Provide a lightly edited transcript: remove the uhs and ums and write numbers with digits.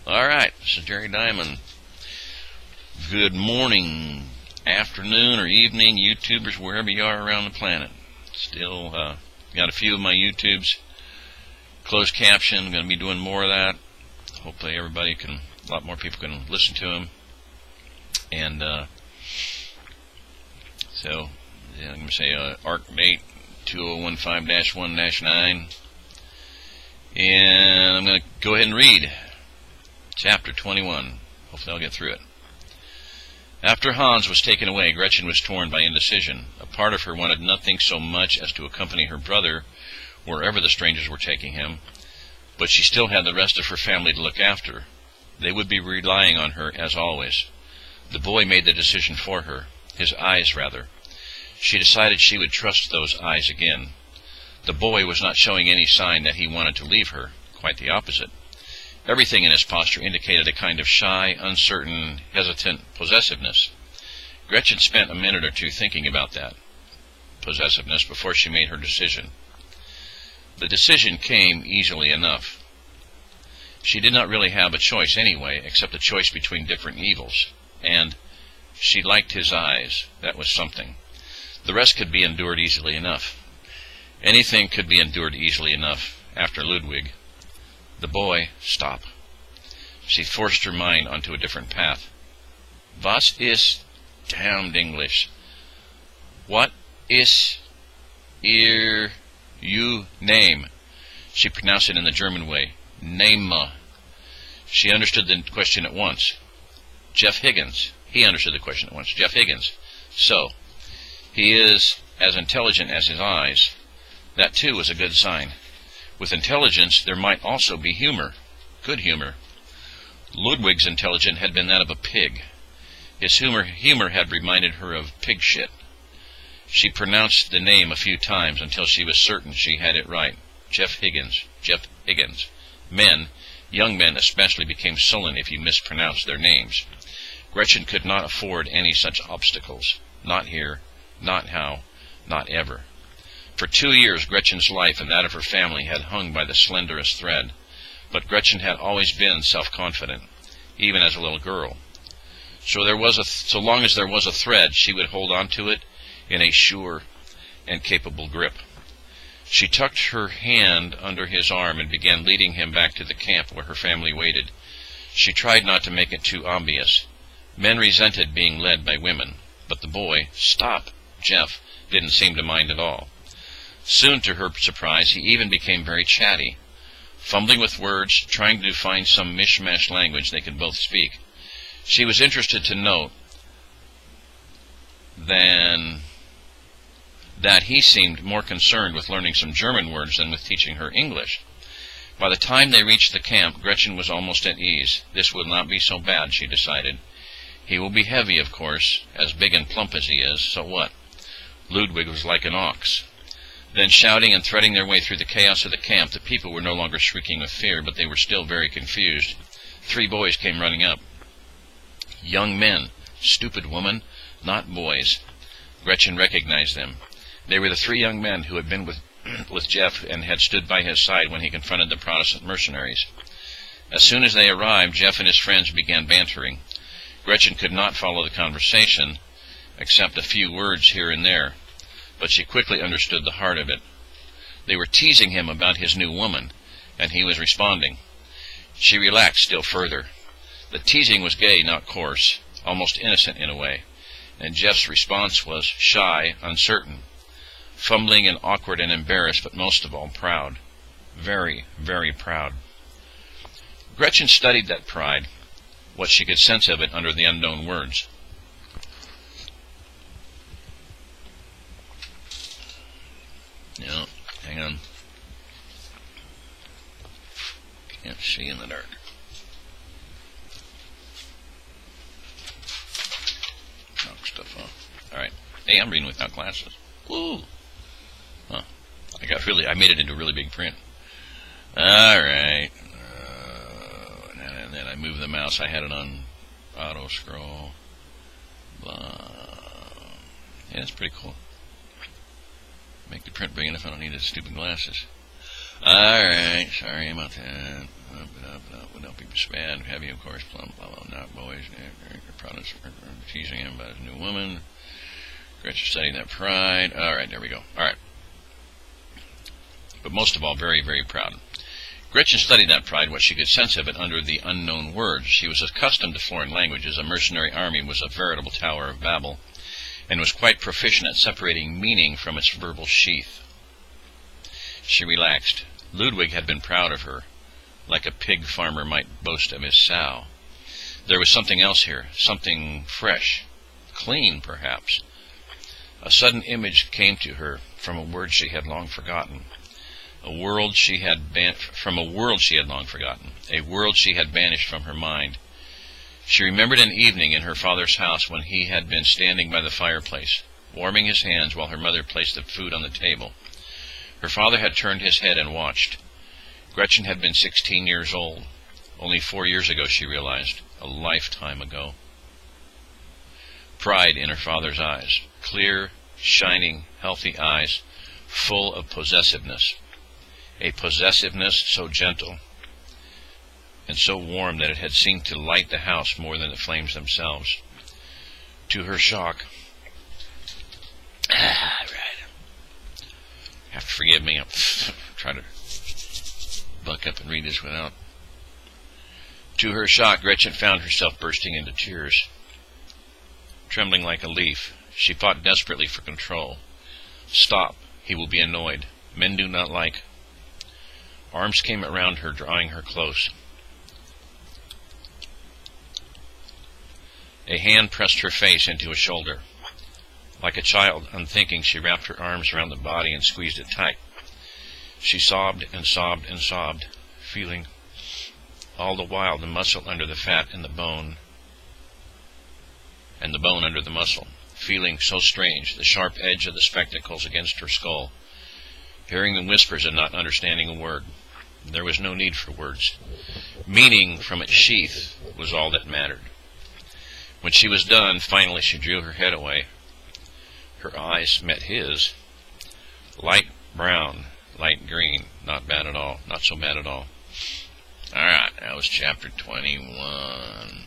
Alright, this is Jerry Diamond. Good morning, afternoon, or evening, YouTubers, wherever you are around the planet. Still got a few of my YouTubes closed caption. I'm going to be doing more of that. Hopefully a lot more people can listen to them. And so, I'm going to say ARC date 2015-1-9. And I'm going to go ahead and read Chapter 21. Hopefully I'll get through it. After Hans was taken away, Gretchen was torn by indecision. A part of her wanted nothing so much as to accompany her brother wherever the strangers were taking him, but she still had the rest of her family to look after. They would be relying on her as always. The boy made the decision for her. His eyes, rather. She decided she would trust those eyes again. The boy was not showing any sign that he wanted to leave her. Quite the opposite. Everything in his posture indicated a kind of shy, uncertain, hesitant possessiveness. Gretchen spent a minute or two thinking about that possessiveness before she made her decision. The decision came easily enough. She did not really have a choice anyway, except a choice between different evils, and she liked his eyes. That was something. The rest could be endured easily enough. Anything could be endured easily enough after Ludwig. The boy, stop. She forced her mind onto a different path. Was ist, damned English. What is ihr name? She pronounced it in the German way. Name. She understood the question at once. Jeff Higgins. He understood the question at once. Jeff Higgins. So, he is as intelligent as his eyes. That, too, was a good sign. With intelligence, there might also be humor. Good humor. Ludwig's intelligence had been that of a pig. His humor had reminded her of pig shit. She pronounced the name a few times until she was certain she had it right. Jeff Higgins. Jeff Higgins. Men, young men especially, became sullen if you mispronounced their names. Gretchen could not afford any such obstacles. Not here, not how, not ever. For 2 years, Gretchen's life and that of her family had hung by the slenderest thread, but Gretchen had always been self-confident, even as a little girl. So long as there was a thread, she would hold on to it in a sure and capable grip. She tucked her hand under his arm and began leading him back to the camp where her family waited. She tried not to make it too obvious. Men resented being led by women, but the boy, stop, Jeff, didn't seem to mind at all. Soon, to her surprise, he even became very chatty, fumbling with words, trying to find some mishmash language they could both speak. She was interested to note that he seemed more concerned with learning some German words than with teaching her English. By the time they reached the camp, Gretchen was almost at ease. This would not be so bad, she decided. He will be heavy, of course, as big and plump as he is, so what? Ludwig was like an ox. Then, shouting and threading their way through the chaos of the camp, the people were no longer shrieking with fear, but they were still very confused. 3 boys came running up. Young men. Stupid woman. Not boys. Gretchen recognized them. They were the 3 young men who had been with Jeff and had stood by his side when he confronted the Protestant mercenaries. As soon as they arrived, Jeff and his friends began bantering. Gretchen could not follow the conversation, except a few words here and there, but she quickly understood the heart of it. They were teasing him about his new woman, and he was responding. She relaxed still further. The teasing was gay, not coarse, almost innocent in a way, and Jeff's response was shy, uncertain, fumbling and awkward and embarrassed, but most of all proud. Very, very proud. Gretchen studied that pride, what she could sense of it under the unknown words. No, hang on. Can't see in the dark. Knock stuff off. Alright. Hey, I'm reading without glasses. Woo! Huh. I made it into really big print. Alright. And then I moved the mouse. I had it on auto scroll. Blah. Yeah, it's pretty cool. Make the print big enough I don't need the stupid glasses. Alright, sorry about that. Don't be bad. Have you, of course, plum, blah, blah, not boys. Products teasing him about his new woman. Gretchen studying that pride. All right, there we go. All right. But most of all, very, very proud. Gretchen studied that pride, what she could sense of it under the unknown words. She was accustomed to foreign languages. A mercenary army was a veritable Tower of Babel, and was quite proficient at separating meaning from its verbal sheath. She relaxed. Ludwig had been proud of her, like a pig farmer might boast of his sow. There was something else here, something fresh, clean, perhaps. A sudden image came to her from a word she had long forgotten. A world she had long forgotten, a world she had banished from her mind. She remembered an evening in her father's house when he had been standing by the fireplace, warming his hands while her mother placed the food on the table. Her father had turned his head and watched. Gretchen had been 16 years old. Only 4 years ago, she realized, a lifetime ago. Pride in her father's eyes, clear, shining, healthy eyes, full of possessiveness. A possessiveness so gentle and so warm that it had seemed to light the house more than the flames themselves. To her shock, right. Have to forgive me. I'm trying to buck up and read this without. To her shock, Gretchen found herself bursting into tears. Trembling like a leaf, she fought desperately for control. Stop. He will be annoyed. Men do not like. Arms came around her, drawing her close. A hand pressed her face into a shoulder. Like a child, unthinking, she wrapped her arms around the body and squeezed it tight. She sobbed and sobbed and sobbed, feeling all the while the muscle under the fat and the bone under the muscle, feeling so strange, the sharp edge of the spectacles against her skull, hearing the whispers and not understanding a word. There was no need for words. Meaning from its sheath was all that mattered. When she was done, finally she drew her head away. Her eyes met his. Light brown, light green. Not bad at all. Not so bad at all. All right, that was chapter 21.